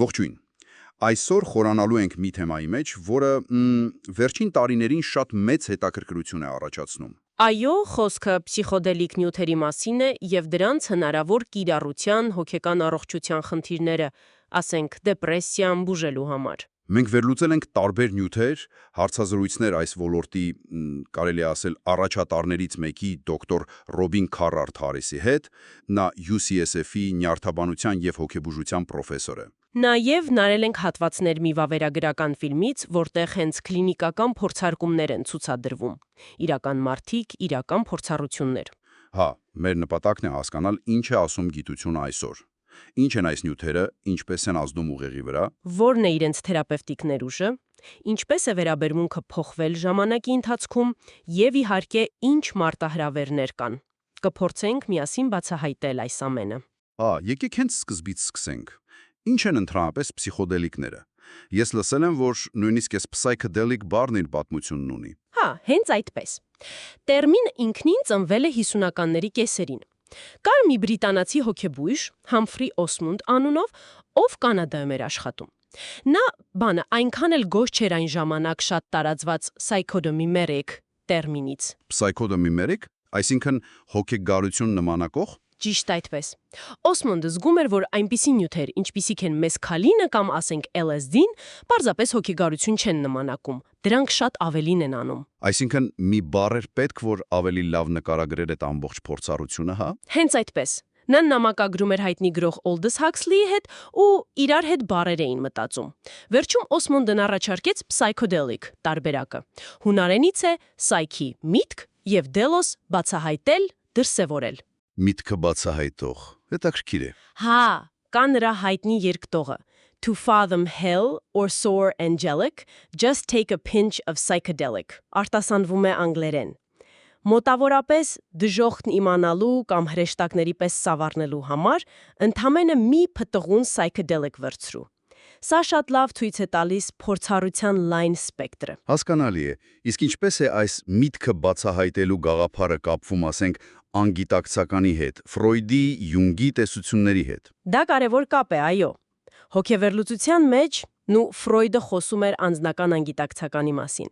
Ողջույն։ Այսօր խորանալու ենք մի թեմայի մեջ, որը վերջին տարիներին շատ մեծ հետաքրքրություն է առաջացնում։ Այո, խոսքը փսիխոդելիկ նյութերի մասին է եւ դրանց հնարավոր կիրառության, հոգեկան առողջության խնդիրները, ասենք դեպրեսիան բուժելու համար։ Մենք վերլուծել ենք տարբեր նյութեր, հարցազրույցներ այս ոլորտի, կարելի է ասել, առաջատարներից մեկի դոկտոր Ռոբին Քարարդ Հարիսի հետ, նա UCSF-ի նյարդաբանության եւ հոգեբուժության պրոֆեսոր է։ Նաև նայել ենք հատվածներ մի վավերագրական ֆիլմից, որտեղ հենց կլինիկական փորձարկումներ են ցուցադրվում։ Իրական մարդիկ, իրական փորձառություններ։ Հա, մեր նպատակն է հասկանալ ինչ է ասում գիտությունը այսօր։ Ինչ են այս նյութերը, ինչպես են ազդում ուղեղի վրա, Որն է իրենց թերապևտիկ ներուժը, ինչպես է վերաբերմունքը փոխվել ժամանակի ընթացքում եւ իհարկե ինչ մարտահրավերներ կան։ Կփորձենք միասին բացահայտել այս ամենը։ Հա, եկեք հենց սկզբից սկսենք։ Ինչ են ընդհանրապես փսիխոդելիկները։ Ես լսել եմ, որ նույնիսկ այս psychedelic բառն իր պատմությունն ունի։ Հա, հենց այդպես։ Տերմին ինքնին ծնվել է 50-ականների կեսերին։ Կար մի բրիտանացի հոգեբույժ, Համֆրի Օսմունդ անունով, ով Կանադայում էր աշխատում։ Նա այնքան էլ գոհ չէր այն ժամանակ շատ տարածված psychodomimeric տերմինից։ Psychodomimeric, այսինքն հոգեգարություն նմանակող։ Ճիշտ այդպես։ Օսմոնդը զգում էր, որ այնպիսի նյութեր, ինչպիսիք են մեսքալինը կամ ասենք LSD-ն, պարզապես հոգեգարություն չեն նմանակում։ Դրանք շատ ավելին են անում։ Այսինքն մի բառ էր պետք, որ ավելի լավ նկարագրեր այդ ամբողջ փորձառությունը, հա։ Հենց այդպես։ Նա նամակագրում էր հայտնի գրող Aldous Huxley-ի հետ ու իրար հետ բառեր էին մտածում։ Վերջում Օսմոնդն առաջարկեց psychedelic տարբերակը։ Հունարենից է psyche միտք եւ delos բացահայտել, դրսևորել։ Միտքը բացահայտող։ Հետաքրքիր է։ Հա, կա նրա հայտնի երկտողը To fathom hell or soar angelic, just take a pinch of psychedelic. Արտասանվում է անգլերեն։ Մոտավորապես դժոխքն իմանալու կամ հրեշտակների պես սավառնելու համար ընդամենը մի փտղուն psychedelic վերցրու։ Սա շատ լավ ցույց է տալիս փորձառության լայն սպեկտրը։ Հասկանալի է։ Իսկ ինչպես է այս միտքը բացահայտելու գաղափարը կապվում, ասենք, անգիտակցականի հետ, Ֆրոյդի, Յունգի տեսությունների հետ։ Դա կարևոր կապ է, այո։ Հոգեվերլուծության մեջ Ֆրոյդը խոսում էր անձնական անգիտակցականի մասին։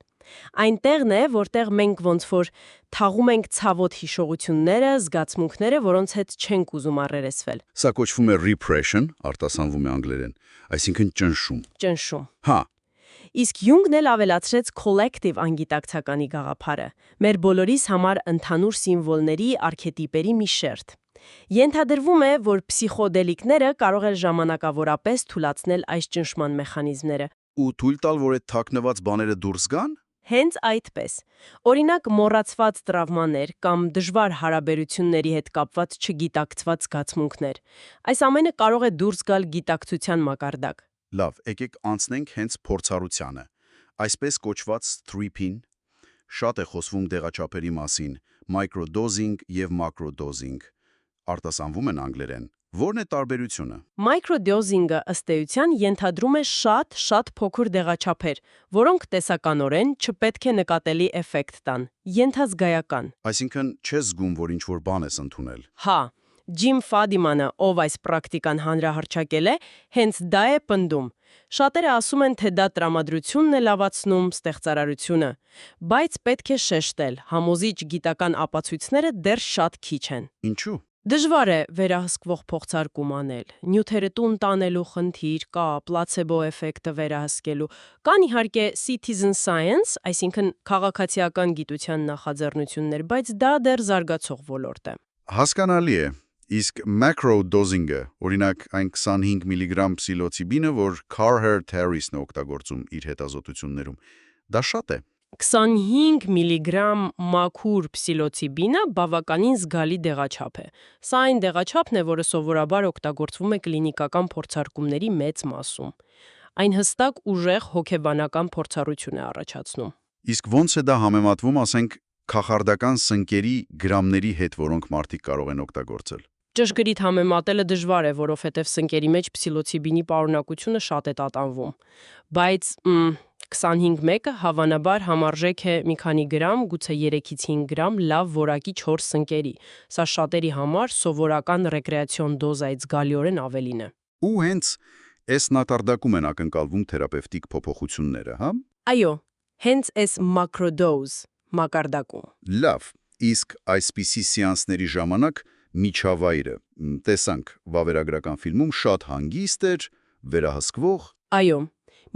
Այնտեղն է, որտեղ մենք ոնց որ թաղում ենք ցավոտ հիշողությունները, զգացմունքները, որոնց հետ չենք ուզում առերեսվել։ Սա կոչվում է repression, արտասանվում է անգլերեն, այսինքն ճնշում։ Ճնշում։ Հա, Իսկ Յունգն էլ ավելացրեց collective անգիտակցականի գաղափարը, մեր բոլորիս համար ընդհանուր սիմվոլների, արքետիպերի մի շերտ։ Ենթադրվում է, որ փսիխոդելիկները կարող են ժամանակավորապես թույլատրել այս ճնշման մեխանիզմները։ ու թույլ տալ, որ այդ թաքնված բաները դուրս գան։ Հենց այդպես։ Օրինակ, մոռացված տրավմաներ կամ դժվար հարաբերությունների հետ կապված չգիտակցված զգացմունքներ։ Այս ամենը կարող է դուրս գալ գիտակցության մակարդակ։ Լավ, եկեք անցնենք հենց փորձառությանը։ Այսպես կոչված tripping, շատ է խոսվում դեղաչափերի մասին, microdosing եւ macrodosing, արտասանվում են անգլերեն։ Որն է տարբերությունը։ Microdosing-ը ըստ էության ենթադրում է շատ փոքր դեղաչափեր, որոնք տեսականորեն չպետք է նկատելի էֆեկտ տան, ենթազգայական։ Այսինքն չես զգում, որ ինչ-որ բան ես ընդունել։ Հա, Ջիմ Ֆադիմանը, ով այս պրակտիկան հանրահռչակել է, հենց դա է պնդում։ Շատերը ասում են, թե դա տրամադրությունն է լավացնում, ստեղծարարությունը, բայց պետք է շեշտել, համոզիչ գիտական ապացույցները դեռ շատ քիչ են։ Ինչու։ Դժվար է վերահսկվող փոխցարկում անել։ Նյութերը տուն տանելու խնդիր կա, պլացեբո էֆեկտը վերահսկելու։ Կան իհարկե citizen science, այսինքն քաղաքացիական գիտության նախաձեռնություններ, բայց դա դեռ զարգացող ոլորտ է։ Հասկանալի է։ Իսկ macrodosing-ը, օրինակ այն 25 միլիգրամ պսիլոցիբինը, որ Carhart Harris-ն է օգտագործում իր հետազոտություններում, դա շատ է։ 25 միլիգրամ մաքուր պսիլոցիբինը բավականին զգալի դեղաչափ է։ Սա այն դեղաչափն է, որը սովորաբար օգտագործվում է կլինիկական փորձարկումների մեծ մասում։ Այն հստակ ուժեղ հոգեբանական փորձառություն է առաջացնում։ Իսկ ոնց է դա համեմատվում, ասենք, կախարդական սնկերի գրամների հետ, որոնք մարդիկ կարող են օգտագործել։ Ճշգրիտ համեմատելը դժվար է, որովհետև սնկերի մեջ պսիլոցիբինի պարունակությունը շատ է տատանվում։ Բայց 25-1-ը հավանաբար համարժեք է մի քանի գրամ, գուցե 3-ից 5 գրամ լավ որակի 4 սնկերի։ Սա շատերի համար սովորական ռեկրեացիոն դոզայից զգալիորեն ավելին է։ Ու հենց այս նատարդակում են ակնկալվում թերապևտիկ փոփոխությունները, հա։ Այո, հենց այս macrodose մակարդակում։ Լավ, իսկ այսպիսի սեանսների ժամանակ միջավայրը, տեսանք վավերագրական ֆիլմում, շատ հանգիստ էր, վերահսկվող։ Այո,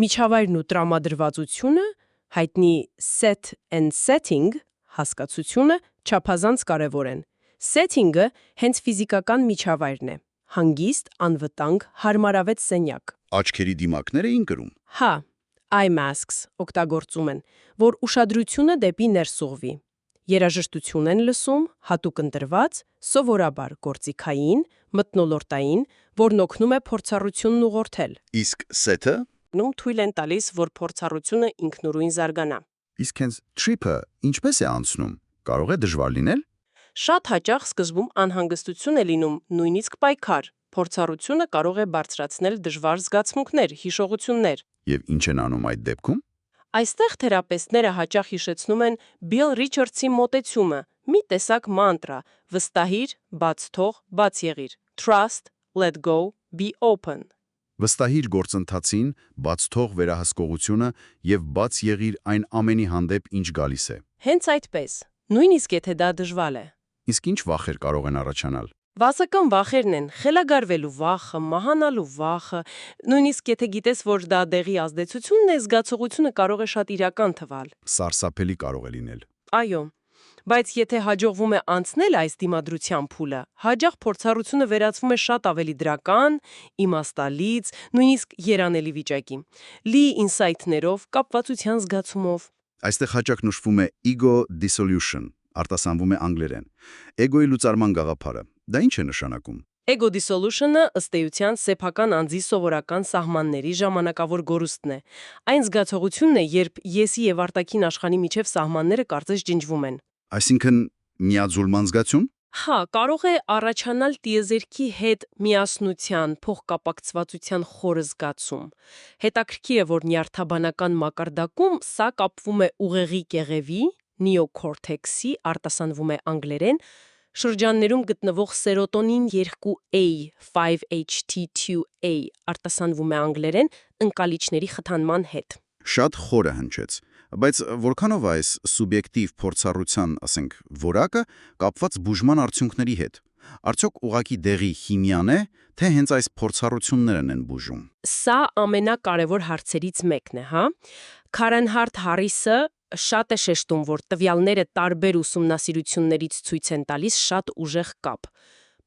միջավայրն ու տրամադրվածությունը, հայտնի set and setting հասկացությունը չափազանց կարևոր են։ Setting-ը հենց ֆիզիկական միջավայրն է։ Հանգիստ, անվտանգ, հարմարավետ սենյակ։ Աչքերի դիմակներ էին կրում։ Հա, eye masks օգտագործում են, որ ուշադրությունը դեպի ներս ուղղվի։ Երաժշտություն են լսում, հատուկ ընտրված, սովորաբար գործիքային, մթնոլորտային, որն օգնում է փորձառությունն ուղղորդել։ Իսկ սեթը։ Նույն թույլ են տալիս, որ փորձառությունը ինքնուրույն զարգանա։ Իսկ հենց trip-ը ինչպես է անցնում։ Կարող է դժվար լինել։ Շատ հաճախ սկզբում անհանգստություն է լինում, նույնիսկ պայքար։ Փորձառությունը կարող է բարձրացնել դժվար զգացմունքներ, հիշողություններ։ Եվ ինչ են անում այդ դեպքում։ Այստեղ թերապևտները հաճախ հիշեցնում են Բիլ Ռիչարդսի մոտեցումը՝ մի տեսակ մանտրա՝ վստահիր, բաց թող, բաց եղիր, trust, let go, be open։ Վստահիր գործընթացին, բաց թող վերահսկողությունը եւ բաց եղիր այն ամենի հանդեպ, ինչ գալիս է։ Հենց այդպես, նույնիսկ եթե դա դժվար է։ Իսկ ինչ վախեր կարող են առաջանալ։ Վասական վախերն են խելագարվելու վախը, մահանալու վախը, նույնիսկ եթե գիտես, որ դա դեղի ազդեցությունն է, զգացողությունը կարող է շատ իրական թվալ։ Սարսափելի կարող է լինել։ Այո, բայց եթե հաջողվում է անցնել այս դիմադրության փուլը, հաջող փորձառությունը վերածվում է շատ ավելի դրական, իմաստալից, նույնիսկ երանելի վիճակի, լի ինսայթներով, կապվածության զգացումով։ Այստեղ հաճախ նշվում է ego dissolution, արտասանվում է անգլերեն։ Էգոյի լուծարման գաղափարը։ Դա ինչ է նշանակում։ Ego dissolution-ը ըստ էության սեփական անձի սովորական սահմանների ժամանակավոր գորուստն է։ Այն զգացողությունն է, երբ եսի եւ արտաքին աշխարհի միջև սահմանները կարծես ջնջվում են։ Այսինքն միաձուլման զգացում։ Հա, կարող է առաջանալ տիեզերքի հետ միասնության, փոխկապակցվածության խորը զգացում։ Հետաքրքիր է, որ նյարդաբանական մակարդակում սա կապվում է ուղեղի կեղևի, neocortex-ի, արտասանվում է անգլերեն, շրջաններում գտնվող սերոտոնին 2A, 5-HT2A, արտասանվում է անգլերեն, ընկալիչների խթանման հետ։ Շատ խորը հնչեց, բայց որքանով այս սուբյեկտիվ փորձառության, ասենք, որակը կապված բուժման արդյունքների հետ։ Արդյոք ուղղակի դեղի քիմիան է, թե հենց այս փորձառություններն են բուժում։ Սա ամենակարևոր հարցերից մեկն է, հա։ Քարեն Հարթ Հարիսը շատ է շեշտում, որ տվյալները տարբեր ուսումնասիրություններից ցույց են տալիս շատ ուժեղ կապ։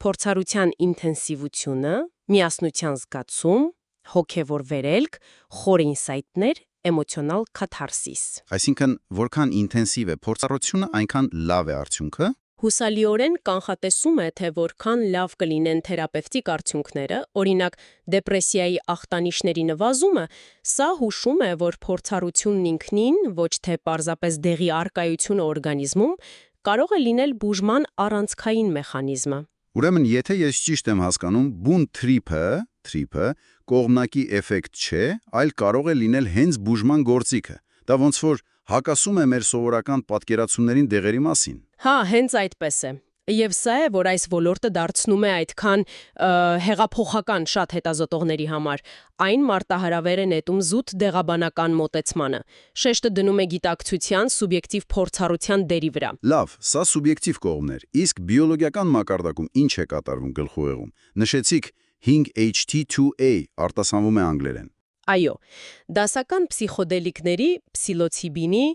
Փորձառության ինտենսիվությունը, միասնության զգացում, հոգևոր վերելք, խոր ինսայթներ, էմոցիոնալ կաթարսիս։ Այսինքն, որքան ինտենսիվ է փորձառությունը, այնքան լավ է արդյունքը։ Հուսալիորեն կանխատեսում է, թե որքան լավ կլինեն թերապևտիկ արդյունքները, օրինակ դեպրեսիայի ախտանիշների նվազումը, սա հուշում է, որ փորձառությունն ինքնին, ոչ թե պարզապես դեղի արկայությունը օրգանիզմում, կարող է լինել բուժման առանցքային մեխանիզմը։ Ուրեմն, եթե ես ճիշտ եմ հասկանում, բուն trip-ը կողմնակի էֆեկտ չէ, այլ կարող է լինել հենց բուժման գործիքը։ Դա ոնց որ հակասում է մեր սովորական պատկերացումներին դեղերի մասին։ Հա, հենց այդպես է։ Եվ սա է, որ այս ոլորտը դարձնում է այդքան հեղափոխական շատ հետազոտողների համար։ Այն մարտահրավեր է նետում զուտ դեղաբանական մոտեցմանը։ Շեշտը դնում է գիտակցության սուբյեկտիվ փորձառության դերի վրա։ Լավ, սա սուբյեկտիվ կողմն էր։ Իսկ բիոլոգիական մակարդակում ինչ է կատարվում գլխուղեղում։ Նշեցիք 5-HT2A, արտասանվում է անգլերեն։ Այո, դասական փսիխոդելիկների, փսիլոցիբինի,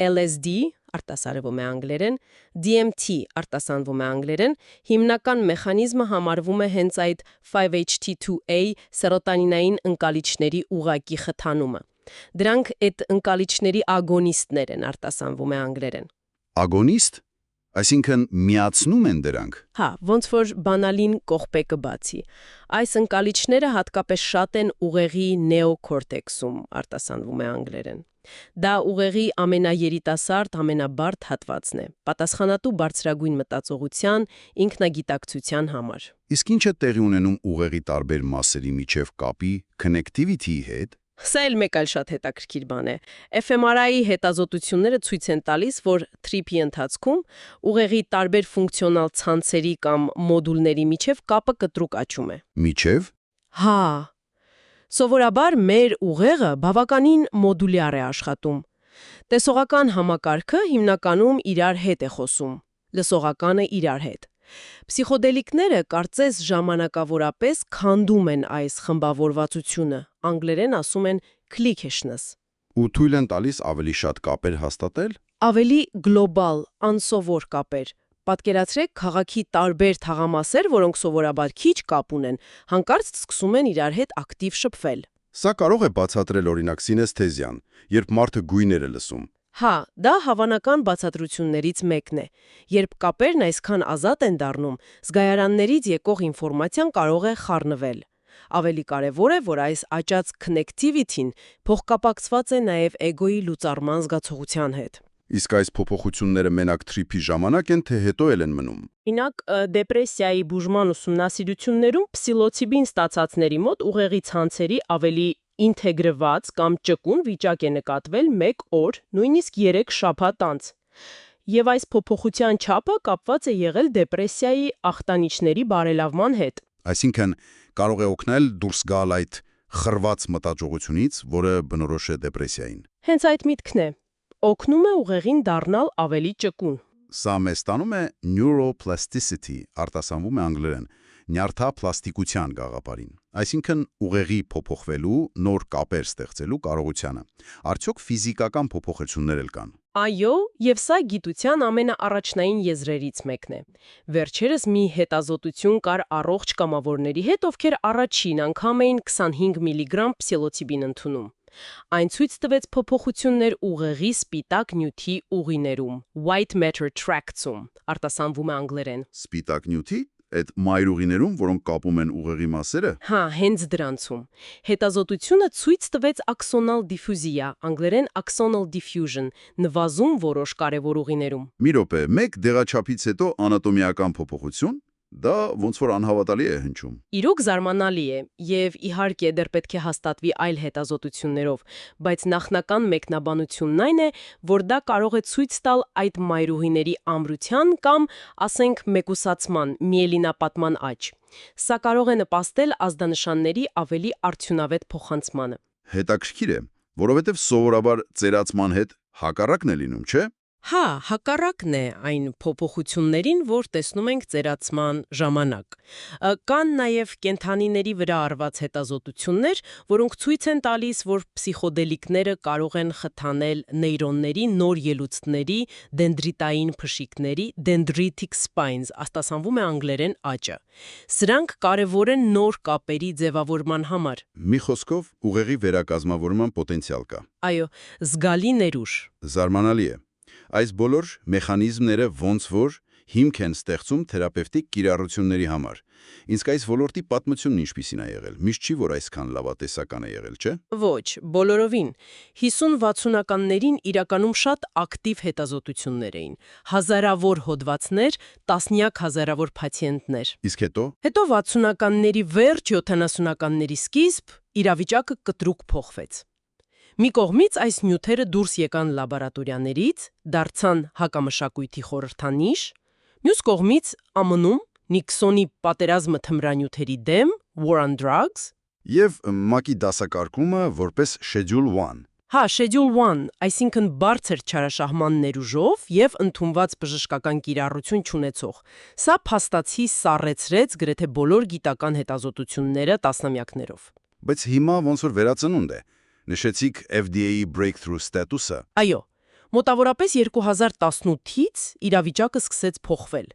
LSD, արտասանվում է անգլերեն, DMT, արտասանվում է անգլերեն, հիմնական մեխանիզմը համարվում է հենց այդ 5-HT2A սերոտոնինային ընկալիչների ուղղակի խթանումը։ Դրանք այդ ընկալիչների ագոնիստներ են, արտասանվում է անգլերեն։ Ագոնիստ, այսինքն միացնում են դրանք։ Հա, ոնց որ բանալին կողպեկը բացի։ Այս ընկալիչները հատկապես շատ են ուղեղի նեոկորտեքսում, արտասանվում է անգլերեն։ Դա ուղեղի ամենաերիտասարդ, ամենաբարդ հատվածն է, պատասխանատու բարձրագույն մտածողության, ինքնագիտակցության համար։ Իսկ ինչ է տեղի ունենում ուղեղի տարբեր մասերի միջև կապի, connectivity-ի հետ։ Սա էլ մեկ այլ շատ հետաքրքիր բան է։ fMRI-ի հետազոտությունները ցույց են տալիս, որ թրիփի ընթացքում ուղեղի տարբեր ֆունկցիոնալ ցանցերի կամ մոդուլների միջև կապը կտրուկ աճում է։ Միջև։ Հա, Սովորաբար մեր ուղեղը բավականին մոդուլյար է աշխատում։ Տեսողական համակարգը հիմնականում իրար հետ է խոսում, լսողականը իրար հետ։ Փսիխոդելիկները կարծես ժամանակավորապես քանդում են այս խմբավորվածությունը, անգլերեն ասում են cliquishness։ Ու թույլ են տալիս ավելի շատ կապեր հաստատել։ Ավելի գլոբալ, անսովոր կապեր։ Պատկերացրեք քաղաքի տարբեր թաղամասեր, որոնք սովորաբար քիչ կապ ունեն, հանկարծ սկսում են իրար հետ ակտիվ շփվել։ Սա կարող է բացատրել օրինակ սինեսթեզիան, երբ մարդը գույներ է լսում։ Հա, դա հավանական բացատրություններից մեկն է։ Երբ կապերն այսքան ազատ են դառնում, զգայարաններից եկող ինֆորմացիան կարող է խառնվել։ Ավելի կարևոր է, որ այս աճած connectivity-ն փոխկապակցված է նաև էգոյի լուծարման զգացողության հետ։ Իսկ այս փոփոխությունները մենակ թրիփի ժամանակ են, թե հետո էլ են մնում։ Օրինակ, դեպրեսիայի բուժման ուսումնասիրություններում փսիլոցիբին ստացածների մոտ ուղեղի ցանցերի ավելի ինտեգրված կամ ճկուն վիճակ է նկատվել 1 օր, նույնիսկ 3 շաբաթ անց։ Եվ այս փոփոխության չափը կապված է եղել դեպրեսիայի ախտանիշների բարելավման հետ։ Այսինքն կարող է օգնել դուրս գալ այդ խռված մտածողությունից, որը բնորոշ է դեպրեսիային։ Հենց այդ միտքն է։ Օգնում է ուղեղին դառնալ ավելի ճկուն։ Սա մեզ տանում է neuroplasticity, արտասանվում է անգլերեն, նյարդապլաստիկության գաղափարին։ Այսինքն ուղեղի փոփոխվելու, նոր կապեր ստեղծելու կարողությանը։ Արդյոք ֆիզիկական փոփոխություններ էլ կան։ Այո, եւ սա գիտության ամենաառաջնային եզրերից մեկն է։ Վերջերս մի հետազոտություն կար առողջ կամավորների հետ, ովքեր առաջին անգամ էին 25 միլիգրամ փսիլոցիբին ընդունում։ Այն ցույց տվեց փոփոխություններ ուղեղի սպիտակ նյութի ուղիներում, white matter tracts-ում, արտասանվում է անգլերեն։ Սպիտակ նյութի, այդ մայրուղիներում, որոնք կապում են ուղեղի մասերը։ Հա, հենց դրանցում։ Հետազոտությունը ցույց տվեց աքսոնալ դիֆյուզիա, անգլերեն axonal diffusion, նվազում որոշ կարևոր ուղիներում։ Մի րոպե, մեկ դեղաչափից հետո անատոմիական փոփոխություն, դա ոնց որ անհավատալի է հնչում։ Իրոք զարմանալի է, եւ իհարկե դեռ պետք է հաստատվի այլ հետազոտություններով, բայց նախնական մեկնաբանությունն այն է, որ դա կարող է ցույց տալ այդ մայրուղիների ամրության կամ, ասենք, մեկուսացման, միելինապատման աճ։ Սա կարող է նպաստել ազդանշանների ավելի արդյունավետ փոխանցմանը։ Հետաքրքիր է, որովհետև սովորաբար ծերացման հետ հակառակն է լինում, չէ՞։ Հա, հակառակն է այն փոփոխություններին, որ տեսնում ենք ծերացման ժամանակ։ Կան նաև կենդանիների վրա արված հետազոտություններ, որոնք ցույց են տալիս, որ փսիխոդելիկները կարող են խթանել նեյրոնների նոր ելուստների, դենդրիտային փշիկների, dendritic spines, արտասանվում է անգլերեն աճը։ Սրանք կարևոր են նոր կապերի ձևավորման համար։ Մի խոսքով, ուղեղի վերակազմավորման պոտենցիալ կա։ Այո, զգալի ներուժ։ Զարմանալի է։ Այս բոլոր մեխանիզմները ոնց որ հիմք են ստեղծում թերապևտիկ կիրառությունների համար։ Իսկ այս ոլորտի պատմությունն ինչպիսին է եղել։ Միշտ չի, որ այսքան լավատեսական է եղել, չէ՞։ Ոչ, բոլորովին։ 50-60-ականներին իրականում շատ ակտիվ հետազոտություններ էին։ Հազարավոր հոդվածներ, տասնյակ հազարավոր պացիենտներ։ Իսկ հետո։ Հետո 60-ականների վերջ, 70-ականների սկիզբ իրավիճակը կտրուկ փոխվեց։ Մի կողմից այս նյութերը դուրս եկան լաբորատորիաներից, դարձան հակամշակույթի խորհրդանիշ, մյուս կողմից ԱՄՆ-ում Նիքսոնի պատերազմը թմրանյութերի դեմ, War on Drugs, Եվ ՄԱԿ-ի դասակարգումը որպես Schedule 1։ Հա, Schedule 1, այսինքն բարձր չարաշահման ներուժով եւ ընդունված բժշկական կիրառություն չունեցող։ Սա փաստացի սառեցրեց գրեթե բոլոր գիտական հետազոտությունները տասնամյակներով։ Բայց հիմա ոնց որ վերածնունդ է։ Նշեցիք FDA-ի breakthrough status-ը։ Այո, մոտավորապես 2018-ից իրավիճակը սկսեց փոխվել։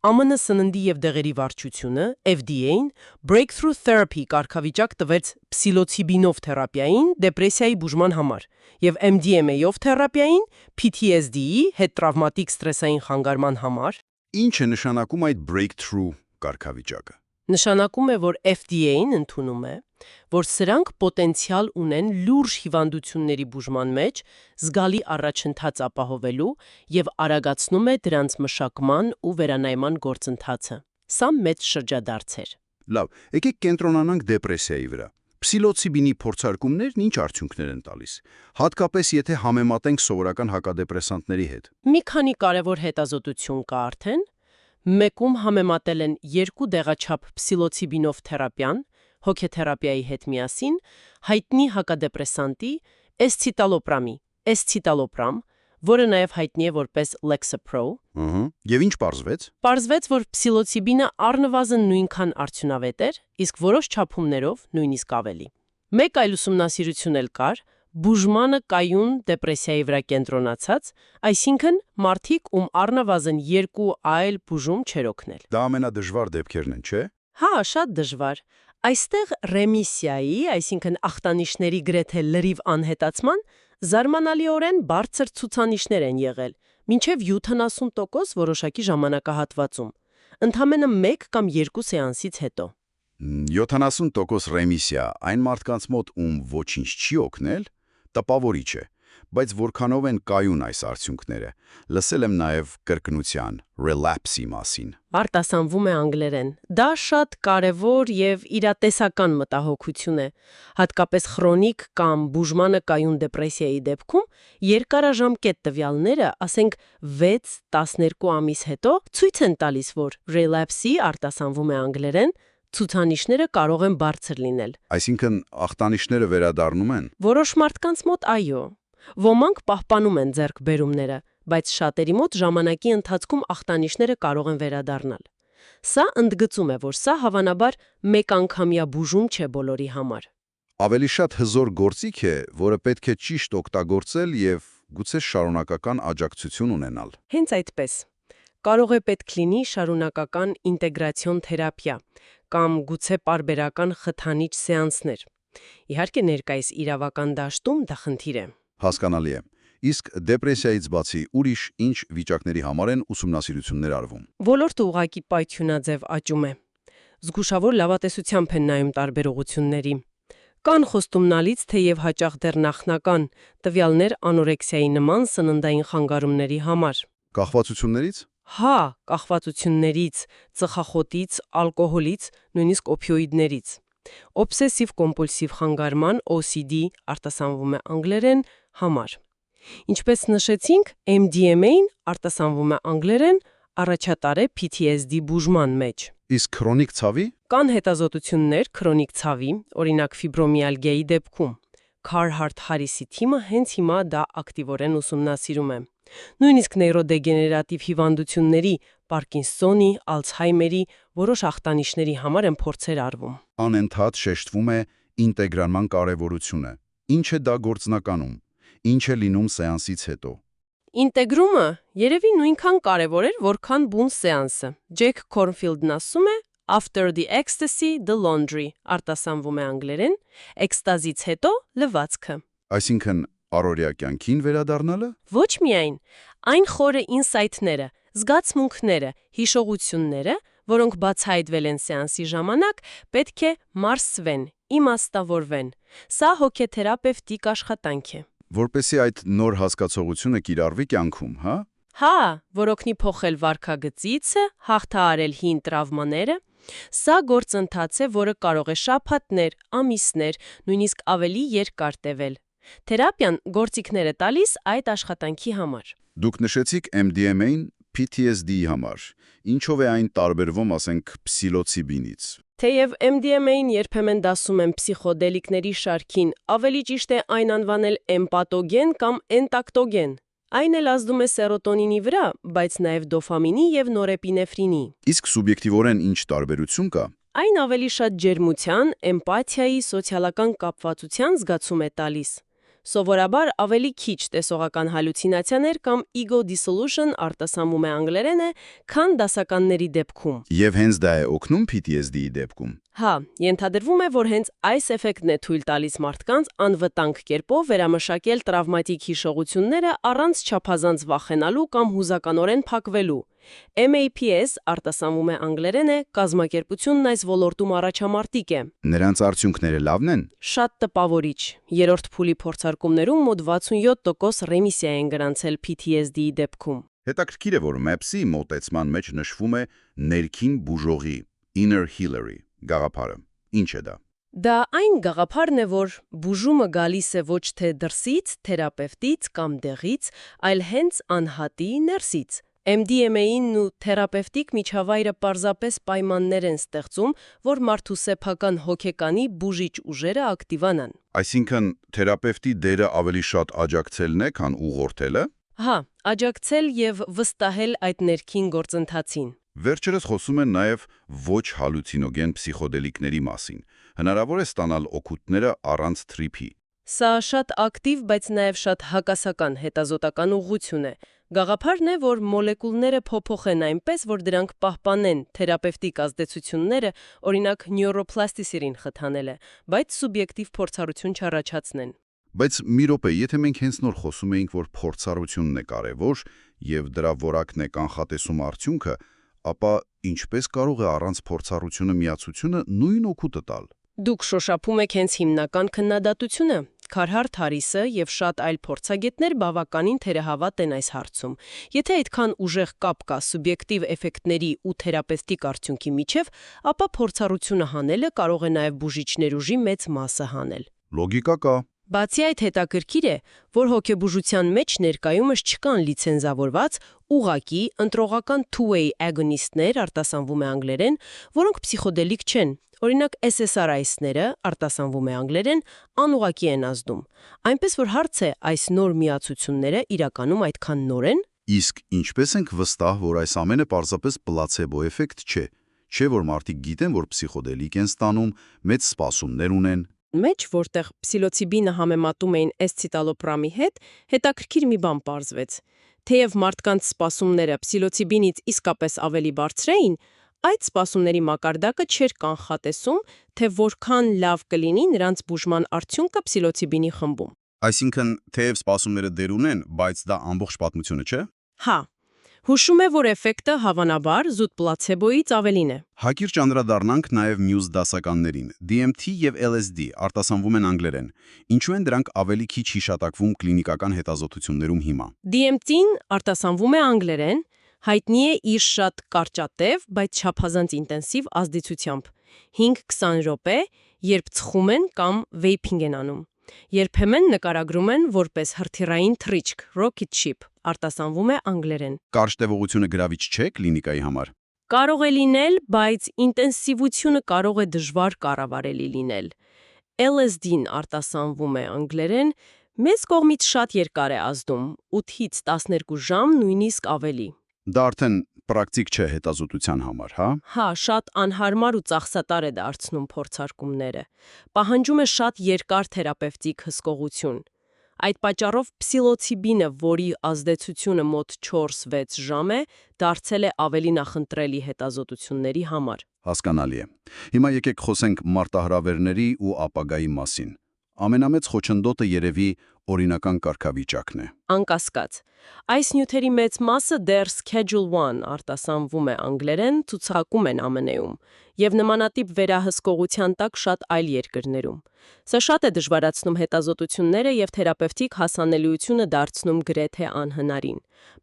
ԱՄՆ սննդի եւ դեղերի վարչությունը, FDA-ն, breakthrough therapy կարգավիճակ տվեց փսիլոցիբինով թերապիային դեպրեսիայի բուժման համար եւ MDMA-ով թերապիային PTSD-ի հետտրավմատիկ սթրեսային խանգարման համար։ Ինչ է նշանակում այդ breakthrough կարգավիճակը։ Նշանակում է, որ FDA-ն ընդունում է, որ սրանք պոտենցիալ ունեն լուրջ հիվանդությունների բուժման մեջ զգալի առաջընթաց ապահովելու եւ արագացնում է դրանց մշակման ու վերանայման գործընթացը։ Սա մեծ շրջադարձ էր։ Լավ, եկեք կենտրոնանանք դեպրեսիայի վրա։ Փսիլոցիբինի փորձարկումներն ինչ արդյունքներ են տալիս, հատկապես եթե համեմատենք սովորական հակադեպրեսանտների հետ։ Մի քանի կարևոր հետազոտություն կա արդեն։ Մեկում համեմատել են 2 դեղաչափ փսիլոցիբինով թերապիան, հոգեթերապիայի հետ միասին, հայտնի հակադեպրեսանտի էսցիտալոպրամ, որը նաև հայտնի է որպես Lexapro։ Եվ ինչ պարզվեց։ Պարզվեց, որ փսիլոցիբինը առնվազն նույնքան արդյունավետ էր, իսկ որոշ չափումներով նույնիսկ ավելի։ Մեկ այլ ուսումնասիրություն էլ կար, բուժմանը կայուն դեպրեսիայի վրա կենտրոնացած, այսինքն մարդիկ, ում առնվազն 2 այլ բուժում չէր օգնել։ Դա ամենադժվար դեպքերն են, չէ՞։ Հա, շատ դժվար։ Այստեղ ռեմիսիայի, այսինքն ախտանիշների գրեթե լրիվ անհետացման, զարմանալիորեն բարձր ցուցանիշներ են եղել, մինչև 70% որոշակի ժամանակահատվածում, ընդամենը 1 կամ 2 սեանսից հետո։ 70% ռեմիսիա այն մարդկանց մոտ, ում ոչինչ չի օգնել, տպավորիչ է, բայց որքանով են կայուն այս արդյունքները։ Լսել եմ նաև կրկնության, relapse-ի մասին։ Արտասանվում է անգլերեն։ Դա շատ կարևոր եւ իրատեսական մտահոգություն է, հատկապես քրոնիկ կամ բուժմանը կայուն դեպրեսիայի դեպքում երկարաժամկետ տվյալները, ասենք 6-12 ամիս հետո, ցույց են տալիս, որ relapse-ի արտասանվում է անգլերեն, ցուցանիշները կարող են բարձր լինել։ Այսինքն ախտանիշները վերադառնում են։ Որոշ մարդկանց մոտ այո։ Ոմանք պահպանում են ձեռքբերումները, բայց շատերի մոտ ժամանակի ընթացքում ախտանիշները կարող են վերադառնալ։ Սա ընդգծում է, որ սա հավանաբար մեկանգամյա բուժում չէ բոլորի համար։ Ավելի շատ հզոր գործիք է, որը պետք է ճիշտ օգտագործել եւ գուցե շարունակական աջակցություն ունենալ։ Հենց այդպես։ Կարող է պետք լինի շարունակական ինտեգրացիոն թերապիա կամ գուցե պարբերական խթանիչ սեանսներ։ Իհարկե ներկայիս իրավական դաշտում դա խնդիր է։ Հասկանալի է։ Իսկ դեպրեսիայից բացի ուրիշ ինչ վիճակների համար են ուսումնասիրություններ արվում։ Ոլորտը ուղղակի պայթյունաձև աճում է։ Զգուշավոր լավատեսությամբ են նայում տարբերությունների։ Կան խոստումնալից, թեև հաճախ դեռ նախնական տվյալներ անորեքսիայի նման սննդային խանգարումների համար։ Կախվածություններից։ Հա, կախվածություններից, ծխախոտից, ալկոհոլից, նույնիսկ օփիոիդներից։ Օբսեսիվ-կոմպուլսիվ խանգարման OCD արտասանվում է անգլերեն համար։ Ինչպես նշեցինք, MDMA-ն արտասանվում է անգլերեն առաջատար է PTSD բուժման մեջ։ Իսկ քրոնիկ ցավի։ Կան հետազոտություններ քրոնիկ ցավի, օրինակ ֆիբրոմիալգիայի դեպքում։ Carhart-Harris-ի թիմը հենց հիմա դա ակտիվորեն ուսումնասիրում է։ Նույնիսկ նեյրոդեգեներատիվ հիվանդությունների, Պարկինսոնի, Ալցհեյմերի որոշ ախտանիշների համար են փորձեր արվում։ Անընդհատ շեշտվում է ինտեգրման կարևորությունը։ Ինչ է դա գործնականում։ Ինչ է լինում սեանսից հետո։ Ինտեգրումը երևի նույնքան կարևոր էր, որքան բուն սեանսը։ Ջեք Քորնֆիլդն ասում է. After the ecstasy, the laundry, արտասանվում է անգլերեն, էքստազից հետո լվացքը։ Այսինքն առօրյա կյանքին վերադառնալը։ Ոչ միայն, այն խորը ինսայթները, զգացմունքները, հիշողությունները, որոնք բացահայտվել են սեանսի ժամանակ, պետք է մարսվեն, իմաստավորվեն։ Սա հոգեթերապևտիկ աշխատանք է։ Որպեսզի այդ նոր հասկացողությունը կիրառվի կյանքում, հա։ Հա, որ օգնի փոխել վարքագծիցը, հաղթահարել հին տրավմաները, սա գործընթաց է, որը կարող է շաբաթներ, ամիսներ, նույնիսկ ավելի երկար տևել։ Թերապիան գործիքներ է տալիս այդ աշխատանքի համար։ Դուք նշեցիք MDMA-ն PTSD-ի համար։ Ինչով է այն տարբերվում, ասենք, փսիլոցիբինից։ Թեև MDMA-ն երբեմն դասում են փսիխոդելիկների շարքին, ավելի ճիշտ է այն անվանել էմպատոգեն կամ էնտակտոգեն։ Այն էլ ազդում է սերոտոնինի վրա, բայց նաև դոֆամինի և նորեպինեֆրինի։ Իսկ սուբյեկտիվորեն ինչ տարբերություն կա։ Այն ավելի շատ ջերմության, էմպաթիայի, սոցիալական կապվածության զգացում է տալիս։ Սովորաբար ավելի քիչ տեսողական հալյուցինացիաներ կամ ego dissolution արտասանվում է անգլերեն է, քան դասականների դեպքում։ Եվ հենց դա է օգնում PTSD-ի դեպքում։ Հա, ենթադրվում է, որ հենց այս էֆեկտն է թույլ տալիս մարդկանց անվտանգ կերպով վերամշակել տրավմատիկ հիշողությունները առանց չափազանց վախենալու կամ հուզականորեն փակվելու։ MAPS արտասանվում է անգլերեն է, կազմակերպությունն այս ոլորտում առաջամարտիկ է։ Նրանց արդյունքները լավն են։ Շատ տպավորիչ։ Երրորդ փուլի փորձարկումներում մոտ 67% ռեմիսիա են գրանցել PTSD-ի դեպքում։ Հետաքրքիր է, որ MAPS-ի մոտեցման մեջ նշվում է ներքին բուժողի, inner healer-ի գաղափարը։ Ինչ է դա։ Դա այն գաղափարն է, որ բուժումը գալիս է ոչ թե դրսից, թերապևտից կամ դեղից, այլ հենց անհատի ներսից, MDMA-ին ու թերապևտիկ միջավայրը պարզապես պայմաններ են ստեղծում, որ մարդու սեփական հոգեկանի բուժիչ ուժերը ակտիվանան։ Այսինքն, թերապևտի դերը ավելի շատ աջակցելն է, քան ուղղորդելը։ Հա, աջակցել եւ վստահել այդ ներքին գործընթացին։ Վերջերս խոսում են նաև ոչ հալուցինոգեն փսիխոդելիկների մասին։ Հնարավոր է ստանալ օգուտները առանց թրիփի։ Սա շատ ակտիվ, բայց նաև շատ հակասական հետազոտական ուղղություն է։ Գաղափարն է, որ մոլեկուլները փոփոխեն այնպես, որ դրանք պահպանեն թերապևտիկ ազդեցությունները, օրինակ նյուրոպլաստիսիրին խթանելը, բայց սուբյեկտիվ փորձառություն չառաջացնեն։ Բայց մի րոպե, եթե մենք հենց նոր խոսում էինք, որ փորձառությունն է կարևոր եւ դրա որակն է կանխատեսում արդյունքը, ապա ինչպես կարող է առանց փորձառությունը միացությունը նույն օգուտը տալ։ Դուք շոշափում եք հենց հիմնական քննադատությունը։ Քարհարթ Հարիսը եւ շատ այլ փորձագետներ բավականին թերահավատ են այս հարցում։ Եթե այդքան ուժեղ կապ կա սուբյեկտիվ էֆեկտների ու թերապևտիկ արդյունքի միջև, ապա փորձառությունը հանելը կարող է նաեւ բուժիչներ ուժի մեծ մասը հանել։ Լոգիկա կա։ Բացի այդ հետաքրքիր է, որ հոգեբուժության մեջ ներկայումս չկան լիցենզավորված ուղղակի ընտրողական two-way agonist-ներ, արտասանվում է անգլերեն, որոնք փսիխոդելիկ չեն։ Օրինակ SSRIs-ները, արտասանվում է անգլերեն, անուղղակի են ազդում։ Այնպես որ հարց է, այս նոր միացությունները իրականում այդքան նոր են։ Իսկ ինչպես ենք վստահ, որ այս ամենը պարզապես պլացեբո էֆեկտ չէ։ Չէ, որ մարդիկ գիտեն, որ փսիխոդելիկ են ստանում, մեծ սպասումներ ունեն։ Մեջ, որտեղ պսիլոցիբինը համեմատում էին էսցիտալոպրամի հետ, հետաքրքիր մի բան պարզվեց։ Թեև մարդկանց սպասումները պսիլոցիբինից իսկապես ավելի բարձր էին, այդ սպասումների մակարդակը չէր կանխատեսում, թե որքան լավ կլինի նրանց բուժման արդյունքը պսիլոցիբինի խմբում։ Այսինքն, թեև սպասումները դեր ունեն, բայց դա ամբողջ պատմությունը չէ։ Հա, հուշում է, որ էֆեկտը հավանաբար զուտ պլացեբոյից ավելին է։ Հակիրճ անդրադառնանք նաև մյուս դասականներին։ DMT եւ LSD արտասանվում են անգլերեն։ Ինչու են դրանք ավելի քիչ հիշատակվում կլինիկական հետազոտություններում հիմա։ DMT-ն արտասանվում է անգլերեն, հայտնի է իր շատ կարճատև, բայց չափազանց ինտենսիվ ազդեցությամբ։ 5-20 րոպե, երբ ծխում են կամ վեյփինգ են անում։ Երբեմն նկարագրում են որպես հրթիռային թռիչք, rocket ship, արտասանվում է անգլերեն։ Կարճ տևողությունը գրավիչ չէ կլինիկայի համար։ Կարող է լինել, բայց ինտենսիվությունը կարող է դժվար կառավարելի լինել։ LSD-ն արտասանվում է անգլերեն, մեզ կողմից շատ երկար է ազդում, 8-ից 12 ժամ, նույնիսկ ավելի։ Դա արդեն պրակտիկ չէ հետազոտության համար, հա։ Հա, շատ անհարմար ու ծախսատար է դարձնում փորձարկումները։ Պահանջում է շատ երկար թերապևտիկ հսկողություն։ Այդ պատճառով պսիլոցիբինը, որի ազդեցությունը մոտ 4-6 ժամ է, դարձել է ավելի նախընտրելի հետազոտությունների համար։ Հասկանալի է։ Հիմա եկեք խոսենք մարտահրավերների ու ապագայի մասին։ Ամենամեծ խոչընդոտը երևի օրինական կարգավիճակն է։ Անկասկած, այս նյութերի մեծ մասը դեռ Schedule 1 արտասանվում է անգլերեն, ցուցակում են ԱՄՆ-ում եւ նմանատիպ վերահսկողության տակ շատ այլ երկրներում։ Սա շատ է դժվարացնում հետազոտությունները եւ թերապևտիկ հասանելիությունը դարձնում գրեթե անհնարին։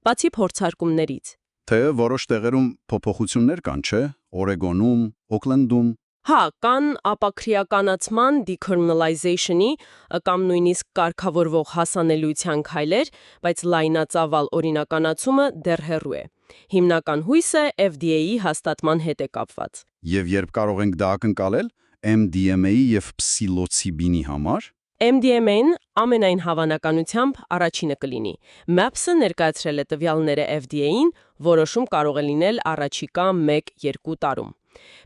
Բացի փորձարկումներից, Թե որոշ տեղերում փոփոխություններ կան, չէ՞, Օրեգոնում, Օքլենդում։ հա, կան ապակրիականացման decriminalization-ի կամ նույնիսկ կարգավորվող հասանելիության քայլեր, բայց լայնածավալ օրինականացումը դեռ հեռու է։ Հիմնական հույսը FDA-ի հաստատման հետ է կապված։ Եվ երբ կարող ենք դա ակնկալել MDMA-ի եւ պսիլոցիբինի համար։ MDMA-ն ամենայն հավանականությամբ առաջինը կլինի։ MAPS-ը ներկայացրել է տվյալները FDA-ին, որոշում կարող է լինել առաջիկա 1-2 տարում։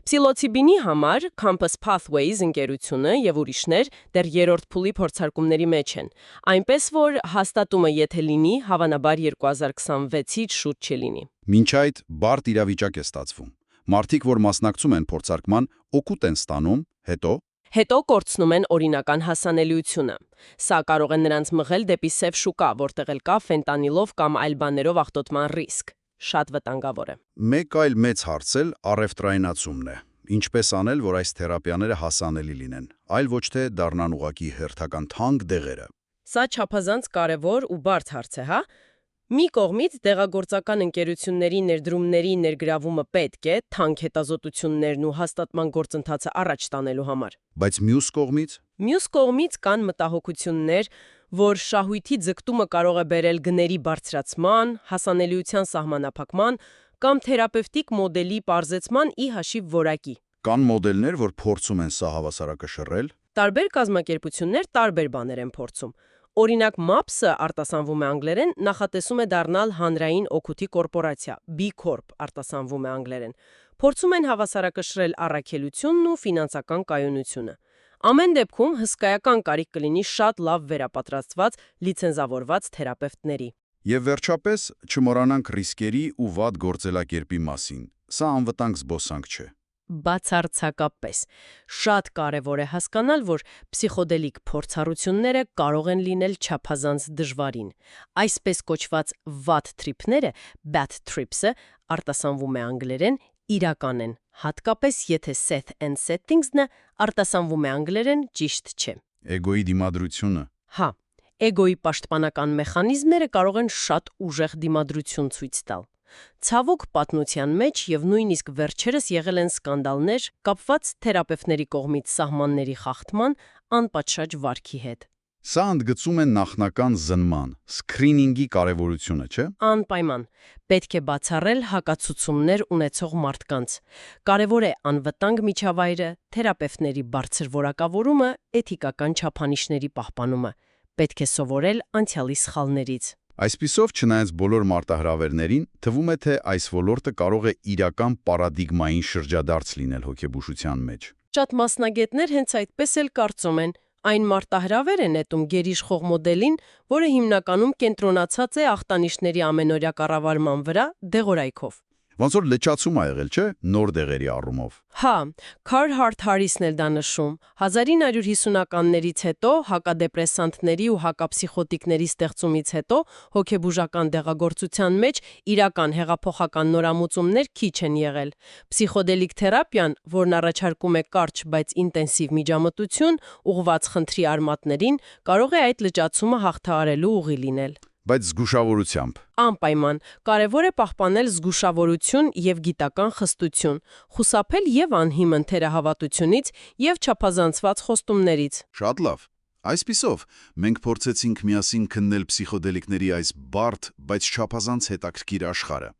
Պսիլոցիբինի համար Compass Pathways ընկերությունը եւ ուրիշներ դեռ երրորդ փուլի փորձարկումների մեջ են, այնպես որ հաստատումը եթե լինի, հավանաբար 2026-ից շուտ չլինի։ Մինչ այդ բարդ իրավիճակ է ստացվում։ Մարդիկ, որ մասնակցում են փորձարկման, օգուտ են ստանում, Հետո կորցնում են օրինական հասանելիությունը։ Սա կարող է նրանց մղել դեպի սև շուկա, որտեղ էլ կա ֆենտանիլով կամ այլ բաներով աղտոտման ռիսկ։ Շատ վտանգավոր է։ Մեկ այլ մեծ հարց էլ առևտրայնացումն է։ Ինչպես անել, որ այս թերապիաները հասանելի լինեն, այլ ոչ թե դառնան ուղղակի հերթական թանկ դեղերը։ Սա չափազանց կարևոր ու բարդ հարց է, հա։ Մի կողմից դեղագործական ընկերությունների ներդրումների ներգրավումը պետք է թանկ հետազոտություններն ու հաստատման գործընթացը առաջ տանելու համար։ Բայց մյուս կողմից Մյուս կողմից կան մտահոգություններ, որ շահույթի ձգտումը կարող է բերել գների բարձրացման, հասանելիության սահմանափակման կամ թերապևտիկ մոդելի պարզեցման ի հաշիվ որակի։ Կան մոդելներ, որ փորձում են սա հավասարակշռել։ Տարբեր կազմակերպություններ տարբեր բաներ են փորձում։ Օրինակ MAPS-ը արտասանվում է անգլերեն, նախատեսում է դառնալ հանրային օգուտի կորպորացիա, B Corp արտասանվում է անգլերեն։ Փորձում են հավասարակշռել առաքելությունն ու ֆինանսական կայունությունը։ Ամեն դեպքում հսկայական կարիք կլինի շատ լավ վերապատրաստված, լիցենզավորված թերապևտների։ Եվ վերջապես, չմոռանանք ռիսկերի ու վատ գործելակերպի մասին։ Սա անվտանգ զբոսանք չէ։ Բացարձակապես։ Շատ կարևոր է հասկանալ, որ փսիխոդելիկ փորձառությունները կարող են լինել չափազանց դժվարին։ Այսպես կոչված վատ թրիփները, bad trips-ը, արտասանվում է անգլերեն, իրական են, հատկապես եթե Seth and Settings-ը արտասանվում է անգլերեն, ճիշտ չէ։ Էգոյի դիմադրությունը։ Հա, էգոյի պաշտպանական մեխանիզմները կարող են շատ ուժեղ դիմադրություն ցույց տալ։ Ցավոք պատմության մեջ եւ նույնիսկ վերջերս եղել են սկանդալներ կապված թերապևտների կողմից սահմանների խախտման անպատշաճ վարքի հետ։ Սա ընդգծում է նախնական զնման, սկրինինգի կարևորությունը, չէ՞։ Անպայման, պետք է բացառել հակացուցումներ ունեցող մարդկանց։ Կարևոր է անվտանգ միջավայրը, թերապևտների բարձր որակավորումը, էթիկական չափանիշների պահպանումը։ Պետք է սովորել անցյալի սխալներից։ Այսպիսով, չնայած բոլոր մարտահրավերներին, թվում է, թե այս ոլորտը կարող է իրական պարադիգմային շրջադարձ լինել հոգեբուժության մեջ։ Շատ մասնագետներ հենց այդպես էլ կարծում են։ Այն մարտահրավեր է նետում գերիշխող մոդելին, որը հիմնականում կենտրոնացած է ախտանիշների ամենօրյա կառավարման վրա դեղորայքով։ Ոնց որ լճացում ա եղել, չէ՞, նոր դեղերի առումով։ Հա, Carhart Harris-ն էլ դա նշում։ 1950-ականներից հետո հակադեպրեսանտների ու հակապսիխոտիկների ստեղծումից հետո հոգեբուժական դեղագործության մեջ իրական հեղափոխական նորամուծումներ քիչ են եղել։ Փսիխոդելիկ թերապիան, որն առաջարկում է կարճ, բայց ինտենսիվ միջամտություն, ուղղված խնդրի արմատներին, կարող է այդ լճացումը հաղթահարելու ուղի լինել։ Բայց զգուշավորությամբ։ Անպայման, կարևոր է պահպանել զգուշավորություն եւ գիտական խստություն, խուսափել եւ անհիմն թերահավատությունից եւ չափազանցված խոստումներից։ Շատ լավ։ Այսպիսով, մենք փորձեցինք միասին քննել փսիխոդելիկների այս բարդ, բայց չափազանց հետաքրքիր աշխարհը։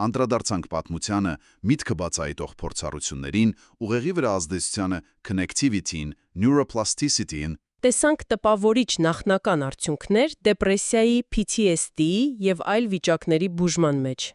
Անդրադարձանք պատմությանը, միտքը բացահայտող փորձառություններին, ուղեղի վրա ազդեցությանը, connectivity-ին, neuroplasticity-ին, Տեսանք տպավորիչ նախնական արդյունքներ դեպրեսիայի, PTSD-ի եւ այլ վիճակների բուժման մեջ։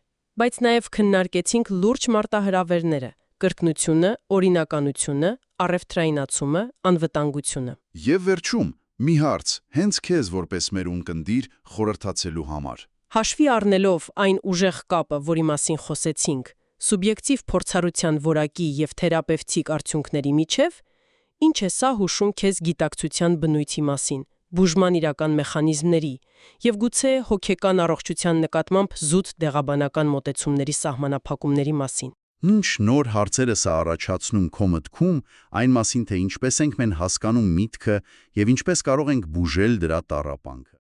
Բայց նաեւ քննարկեցինք լուրջ մարտահրավերները՝ կրկնությունը, օրինականությունը, առևտրայնացումը, անվտանգությունը։ Եվ վերջում, մի հարց, հենց քեզ որպես մեր ունկնդիր խորհրդացելու համար։ Հաշվի առնելով այն ուժեղ կապը, որի մասին խոսեցինք, սուբյեկտիվ փորձառության որակի եւ թերապևտիկ արդյունքների միջև, ինչ է սա հուշում քեզ գիտակցության բնույթի մասին, բուժման իրական մեխանիզմների եւ գուցե հոգեկան առողջության նկատմամբ զուտ դեղաբանական մոտեցումների սահմանափակումների մասին։ Ինչ նոր հարցեր է սա առաջացնում քո մտքում, այն մասին, թե ինչպես ենք մենք հասկանում միտքը եւ ինչպես կարող ենք բուժել դրա տառապանքը։